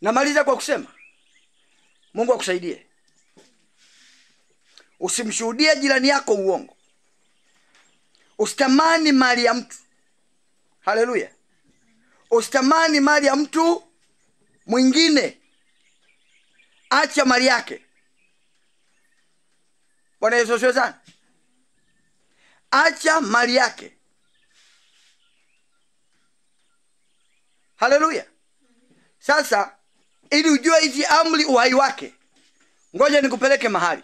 Namaliza kwa kusema Mungu akusaidie. Usimshuhudie jirani yako uongo. Usitamani mali ya mtu. Haleluya. Usitamani mali ya mtu mwingine. Acha mali yake. Bwana Yesu asifiwe sana. Acha mali yake. Haleluya. Sasa ili ujue hizi amri uhai wake, ngoja nikupeleke mahali.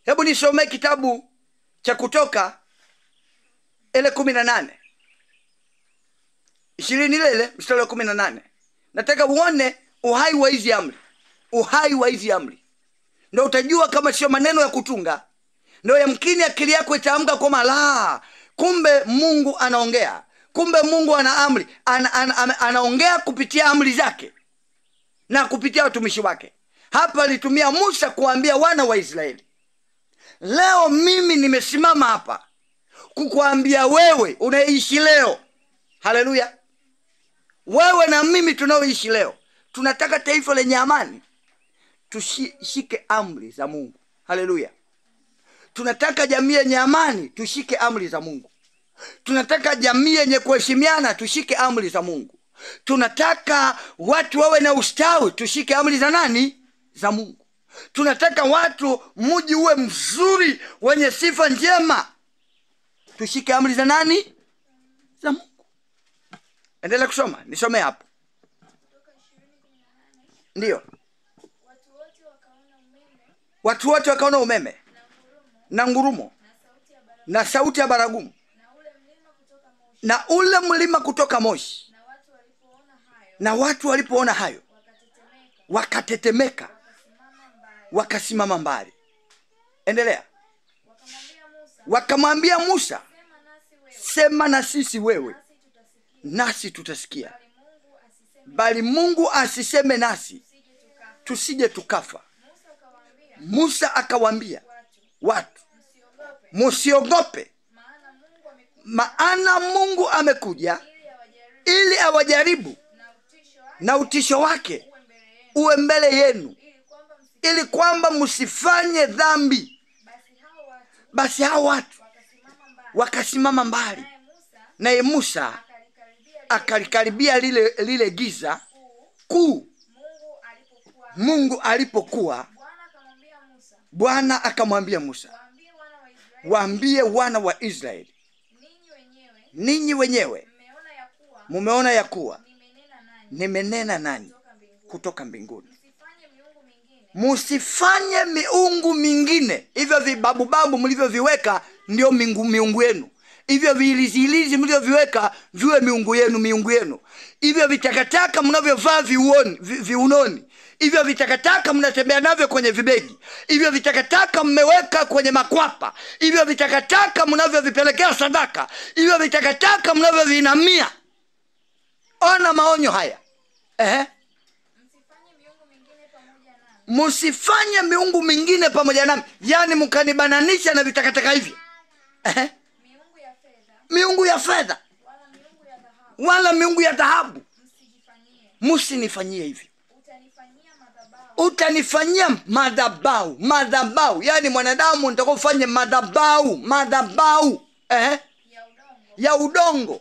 Hebu nisome kitabu cha Kutoka ile 18. 20 ile mstari wa 18. Nataka uone uhai wa hizi amri. Uhai wa hizi amri. Ndio utajua kama sio maneno ya kutunga. Ndio yamkini akili yako itaamka kwa la, kumbe Mungu anaongea. Kumbe Mungu ana amri, anaongea kupitia amri zake na kupitia watumishi wake. Hapa alitumia Musa kuambia wana wa Israeli. Leo mimi nimesimama hapa kukuambia wewe unaishi leo. Haleluya. Wewe na mimi tunaoishi leo, tunataka taifa lenye amani. Tushike amri za Mungu. Haleluya. Tunataka jamii yenye amani, tushike amri za Mungu. Tunataka jamii yenye kuheshimiana, tushike amri za Mungu. Tunataka watu wawe na ustawi, tushike amri za nani? Za Mungu. Tunataka watu mji uwe mzuri, wenye sifa njema, tushike amri za nani? Za Mungu. Endelea kusoma, nisome hapo. Ndiyo. Watu wote wakaona umeme na ngurumo na sauti ya baragumu na ule mlima kutoka moshi. Na watu walipoona hayo wakatetemeka, wakasimama mbali. Endelea. Wakamwambia Musa, sema na sisi wewe, nasi tutasikia. Bali Mungu asiseme nasi, tusije tukafa. Musa akawaambia watu, msiogope, maana Mungu amekuja ili awajaribu, na utisho wake uwe mbele yenu, ili kwamba msifanye dhambi. Basi hao watu wakasimama mbali, naye Musa akalikaribia lile giza kuu. Mungu alipokuwa, Bwana akamwambia Musa, waambie wana wa Israeli, ninyi wenyewe mumeona ya kuwa nimenena nanyi kutoka mbinguni. Musifanye miungu mingine. Hivyo vibabu mlivyoviweka ndio miungu yenu. Hivyo viilizilizi mlivyoviweka viwe miungu yenu. Hivyo vitakataka mnavyovaa viunoni. Hivyo vitakataka mnatembea navyo kwenye vibegi. Hivyo vitakataka mmeweka kwenye makwapa. Hivyo vitakataka mnavyovipelekea sadaka. Hivyo vitakataka mnavyoviinamia. Ona maonyo haya. Musifanye miungu mingine pamoja nami. Yani mkanibananisha na vitakataka hivyo. Miungu ya fedha wala miungu ya dhahabu musinifanyie hivyo. Utanifanyia madhabahu. Yani mwanadamu nitakuwa ufanye madhabahu ya udongo,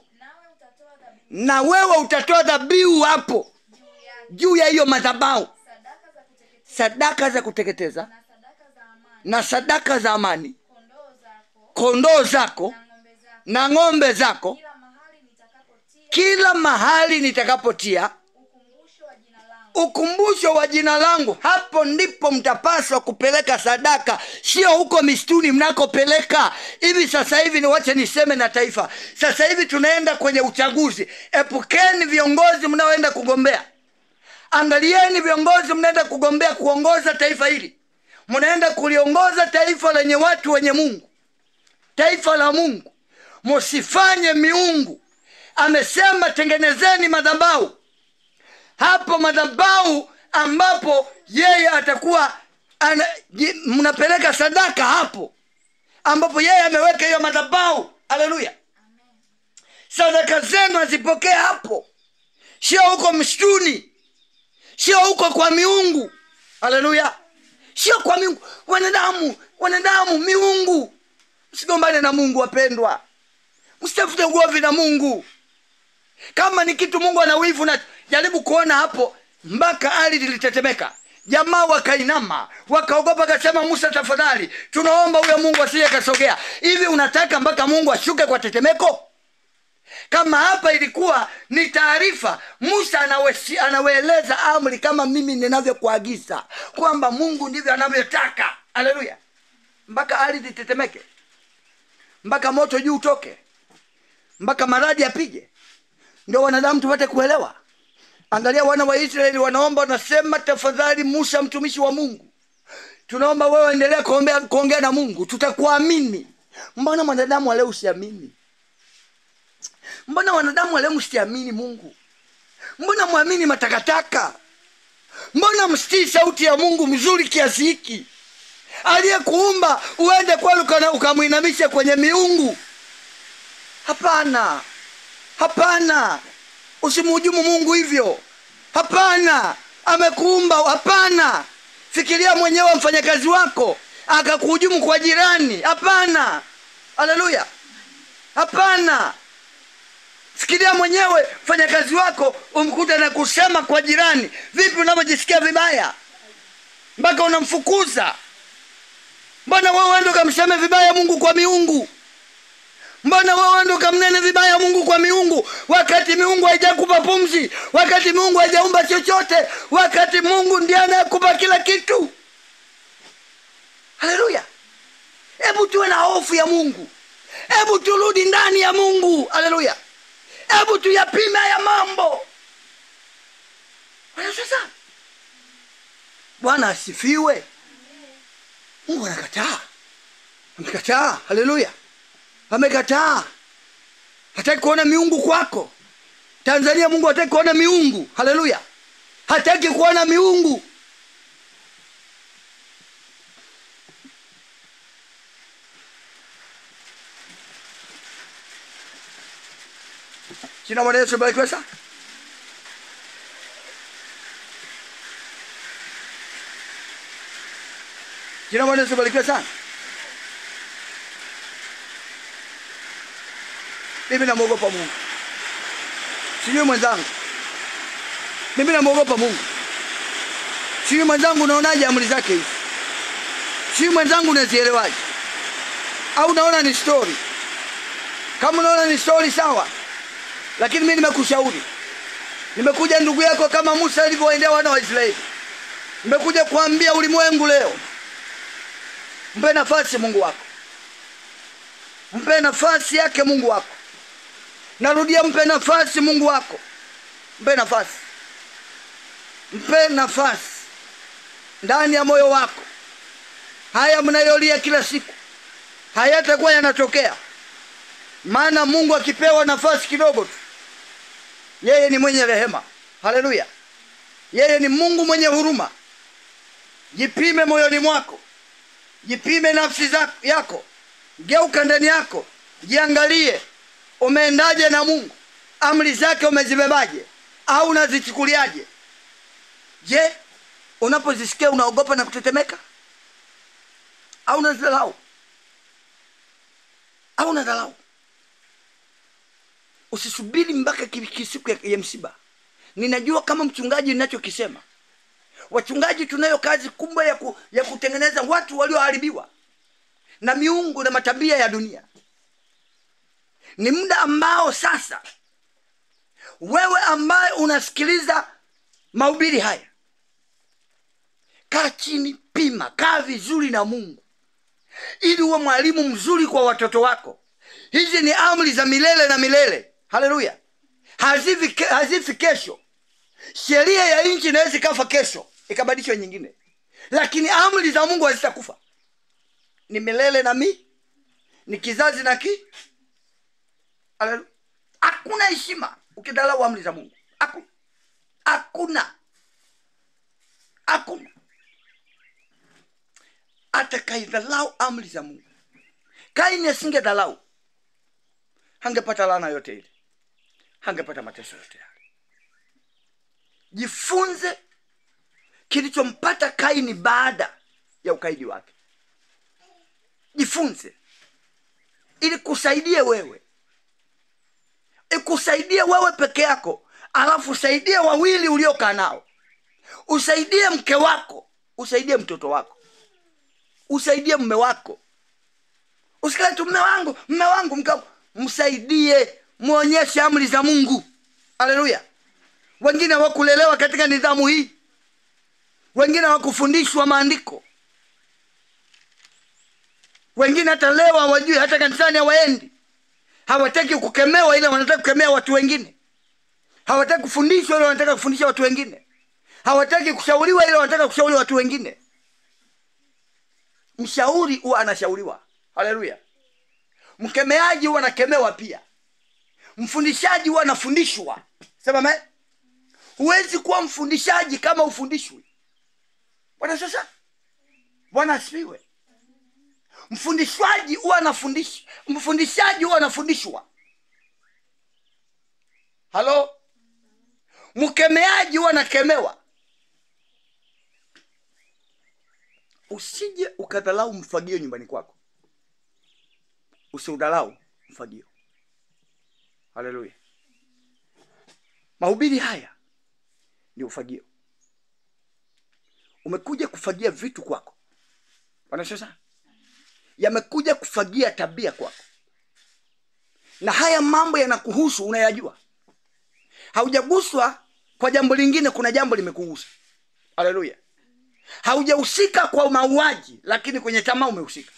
na wewe utatoa dhabihu hapo juu ya hiyo madhabahu, sadaka za kuteketeza na sadaka za amani, kondoo zako na ng'ombe zako, kila mahali nitakapotia ukumbusho wa jina langu. Hapo ndipo mtapaswa kupeleka sadaka, sio huko mistuni mnakopeleka. Hivi sasa hivi niwache niseme na taifa. Sasa hivi tunaenda kwenye uchaguzi. Epukeni viongozi mnaoenda kugombea. Angalieni viongozi mnaenda kugombea kuongoza taifa hili. Mnaenda kuliongoza taifa lenye watu wenye Mungu, taifa la Mungu. Msifanye miungu. Amesema tengenezeni madhabahu. Hapo madhabahu ambapo yeye atakuwa mnapeleka sadaka, hapo ambapo yeye ameweka hiyo madhabahu. Haleluya. Sadaka zenu azipokee hapo. sio huko msituni, sio huko kwa miungu. Haleluya! Sio kwa miungu. Wanadamu miungu. Msigombane na Mungu wapendwa. Msitafute ugomvi na Mungu. Kama ni kitu Mungu ana wivu na jaribu kuona hapo, mpaka ardhi ilitetemeka. Jamaa wakainama, wakaogopa, akasema Musa, tafadhali tunaomba huyo Mungu asije kasogea. Hivi unataka mpaka Mungu ashuke kwa tetemeko? Kama hapa ilikuwa ni taarifa, Musa anawaeleza amri kama mimi ninavyokuagiza, kwamba Mungu ndivyo anavyotaka. Haleluya! Mpaka ardhi itetemeke, mpaka moto juu utoke, mpaka maradi apige, ndio wanadamu tupate kuelewa. Angalia, wana wa Israeli wanaomba, wanasema tafadhali Musa mtumishi wa Mungu, tunaomba wewe endelea kuongea na Mungu, tutakuamini. Mbona wanadamu wale usiamini? Mbona wanadamu wale msiamini Mungu? Mbona muamini matakataka? Mbona msitii sauti ya Mungu mzuri kiasi hiki, aliyekuumba uende kwake ukamuinamisha kwenye miungu? Hapana, hapana. Usimhujumu Mungu hivyo. Hapana, amekuumba. Hapana. Fikiria mwenyewe mfanyakazi wako akakuhujumu kwa jirani. Hapana. Haleluya. Hapana. Fikiria mwenyewe mfanyakazi wako umkuta na kusema kwa jirani. Vipi unavyojisikia vibaya mpaka unamfukuza? Mbona wewe ndo kamseme vibaya Mungu kwa miungu? Mbona wewe ndo kamnene vibaya Mungu kwa miungu, wakati miungu haijakupa pumzi, wakati Mungu hajaumba chochote, wakati Mungu ndiye anayekupa kila kitu? Haleluya. Hebu tuwe na hofu ya Mungu. Hebu turudi ndani ya Mungu. Haleluya. Hebu tuyapime ya mambo. Sasa Bwana asifiwe. Mungu anakataa. Amekataa. Haleluya. Amekataa. Hataki kuona miungu kwako. Tanzania Mungu hataki kuona miungu. Haleluya. Hataki kuona miungu. Jina la Yesu libarikiwe sana. Jina la Yesu libarikiwe sana. Mimi namuogopa Mungu. Sijui mwenzangu. Mimi namuogopa Mungu. Sijui mwenzangu unaonaje amri zake hizi? Sijui mwenzangu unazielewaje? Au unaona ni story? Kama unaona ni story sawa. Lakini mimi nimekushauri. Nimekuja ndugu yako kama Musa alivyoendea wana wa Israeli. Nimekuja kuambia ulimwengu leo. Mpe nafasi Mungu wako. Mpe nafasi yake Mungu wako. Narudia, mpe nafasi Mungu wako. Mpe nafasi. Mpe nafasi ndani ya moyo wako. Haya mnayolia kila siku hayatakuwa yanatokea. Maana Mungu akipewa nafasi kidogo tu, yeye ni mwenye rehema. Haleluya. Yeye ni Mungu mwenye huruma. Jipime moyoni mwako. Jipime nafsi yako. Geuka ndani yako. Jiangalie. Umeendaje na Mungu? Amri zake umezibebaje? Au unazichukuliaje? Je, unapozisikia unaogopa na kutetemeka? Au unadharau? Au unadharau? Usisubiri mpaka siku ya msiba. Ninajua kama mchungaji ninachokisema. Wachungaji tunayo kazi kubwa ya kutengeneza watu walioharibiwa na miungu na matabia ya dunia. Ni muda ambao sasa wewe ambaye unasikiliza mahubiri haya, kaa chini, pima, kaa vizuri na Mungu ili uwe mwalimu mzuri kwa watoto wako. Hizi ni amri za milele na milele. Haleluya. Hazifi kesho. Sheria ya nchi inaweza ikafa kesho ikabadilishwa nyingine, lakini amri za Mungu hazitakufa. Ni milele na ni kizazi na Haleluya. Hakuna heshima ukidharau amri za Mungu. Hakuna. Atakaidharau amri za Mungu. Kaini asingedharau, hangepata laana yote ile, hangepata mateso yote yale. Jifunze kilichompata Kaini baada ya ukaidi wake. Jifunze ili kusaidie wewe, ikusaidie wewe peke yako, alafu usaidie wawili uliokaa nao, usaidie mke wako, usaidie mtoto wako, usaidie mume wako. Usikae tu mume wangu mke wangu. Msaidie, muonyeshe amri za Mungu. Haleluya. Wengine hawakulelewa katika nidhamu hii, wengine hawakufundishwa maandiko, wengine hata leo hawajui, hata kanisani hawaendi. Hawataki kukemewa ile wanataka kukemea watu wengine, hawataki kufundishwa ile wanataka kufundisha watu wengine, hawataki kushauriwa ile wanataka kushauri watu wengine. Mshauri huwa anashauriwa. Haleluya. Mkemeaji huwa anakemewa pia. Mfundishaji huwa anafundishwa. Sema amen. Huwezi kuwa mfundishaji kama ufundishwi. Bwana sasa, Bwana asifiwe. Mfundishwaji huwa anafundisha, mfundishaji huwa anafundishwa. Halo. Mkemeaji huwa anakemewa. Usije ukadhalau mfagio nyumbani kwako. Usiudhalau mfagio. Haleluya. Mahubiri haya ni ufagio. Umekuja kufagia vitu kwako. Bwana sasa, yamekuja kufagia tabia kwako. Na haya mambo yanakuhusu, unayajua. Haujaguswa kwa jambo lingine, kuna jambo limekuhusu. Haleluya. Haujahusika kwa mauaji, lakini kwenye tamaa umehusika.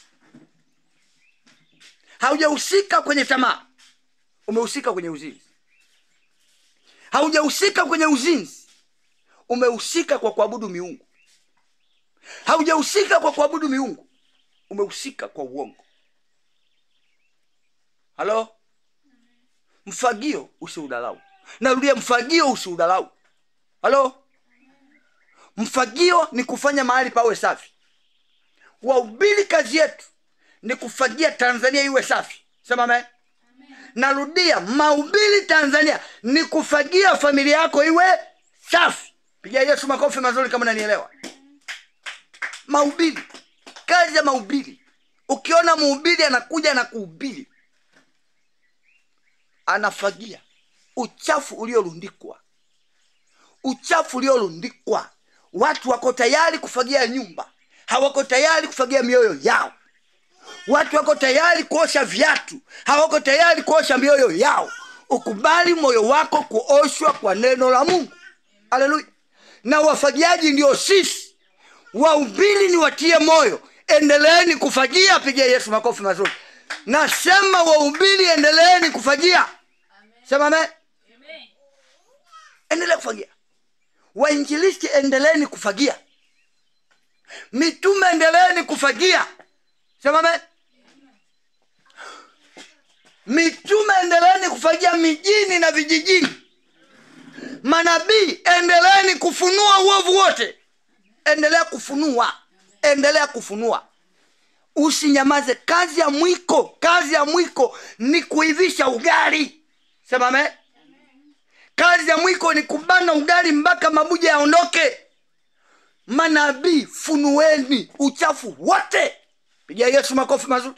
Haujahusika kwenye tamaa, umehusika kwenye uzinzi. Haujahusika kwenye uzinzi, umehusika kwa kuabudu miungu. Haujahusika kwa kuabudu miungu, umehusika kwa uongo. Halo. Mfagio usiudhalau. Narudia, mfagio usiudhalau. Halo. Mfagio ni kufanya mahali pawe safi. Wahubiri kazi yetu ni kufagia Tanzania iwe safi. Sema amen. Narudia, mahubiri Tanzania ni kufagia familia yako iwe safi. Pigia Yesu makofi mazuri kama unanielewa. Mahubiri, kazi ya mahubiri. Ukiona mhubiri anakuja na kuhubiri, anafagia uchafu uliorundikwa. Uchafu uliorundikwa. Watu wako tayari kufagia nyumba, hawako tayari kufagia mioyo yao. Watu wako tayari kuosha viatu, hawako tayari kuosha mioyo yao. Ukubali moyo wako kuoshwa kwa neno la Mungu. Haleluya. Na wafagiaji ndio sisi. Wahubiri ni watie moyo, endeleeni kufagia. Pigia Yesu makofi mazuri. Nasema wahubiri endeleeni kufagia. Sema amen. Endelea kufagia. Wainjilisti endeleeni kufagia. Mitume endeleeni kufagia. Sema amen. Mitume endeleeni kufagia mijini na vijijini. Manabii endeleeni kufunua uovu wote. Endelea kufunua. Endelea kufunua. Usinyamaze. Kazi ya mwiko ni kuivisha ugali. Sema amen. Kazi ya mwiko ni kubana ugali mpaka mabuja yaondoke. Manabii, funueni uchafu wote. Pigia Yesu makofi mazuri.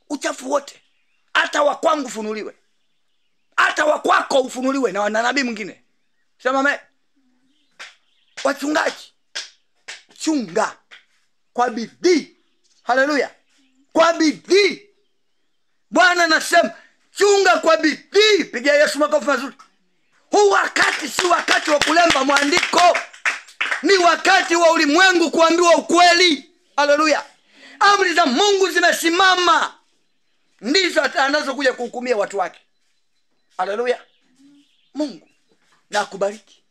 Uchafu wote. Hata wa kwangu funuliwe, hata wa kwako ufunuliwe na nabii mwingine. Sema amen. Wachungaji, chunga kwa bidii. Haleluya. Kwa bidii. Bwana anasema chunga kwa bidii. Pigia Yesu makofi mazuri. Huu wakati si wakati wa kulemba mwandiko, ni wakati wa ulimwengu kuambiwa ukweli. Haleluya. Amri za Mungu zimesimama, ndizo anazokuja kuhukumia watu wake. Haleluya. Mungu na akubariki.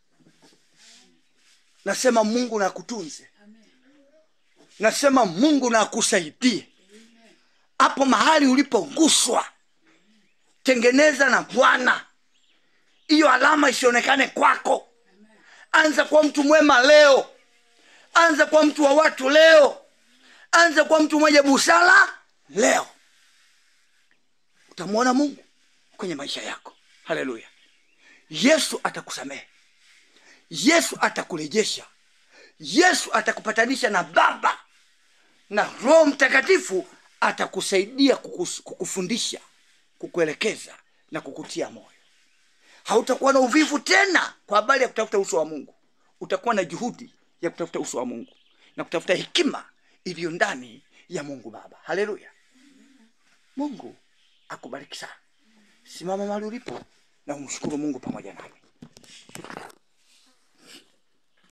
Nasema Mungu na akutunze. Nasema Mungu na akusaidie. Hapo mahali ulipoguswa, tengeneza na Bwana. Hiyo alama isionekane kwako. Anza kwa mtu mwema leo. Anza kwa mtu wa watu leo. Anza kwa mtu mwenye busara leo. Utamwona Mungu kwenye maisha yako. Haleluya. Yesu atakusamehe. Yesu atakurejesha. Yesu atakupatanisha na Baba, na Roho Mtakatifu atakusaidia kukufundisha, kukuelekeza na kukutia moyo. Hautakuwa na uvivu tena kwa habari ya kutafuta uso wa Mungu. Utakuwa na juhudi ya kutafuta uso wa Mungu na kutafuta hekima iliyo ndani ya Mungu Baba. Haleluya. Mungu akubariki sana. Simama mahali ulipo na umshukuru Mungu pamoja nami.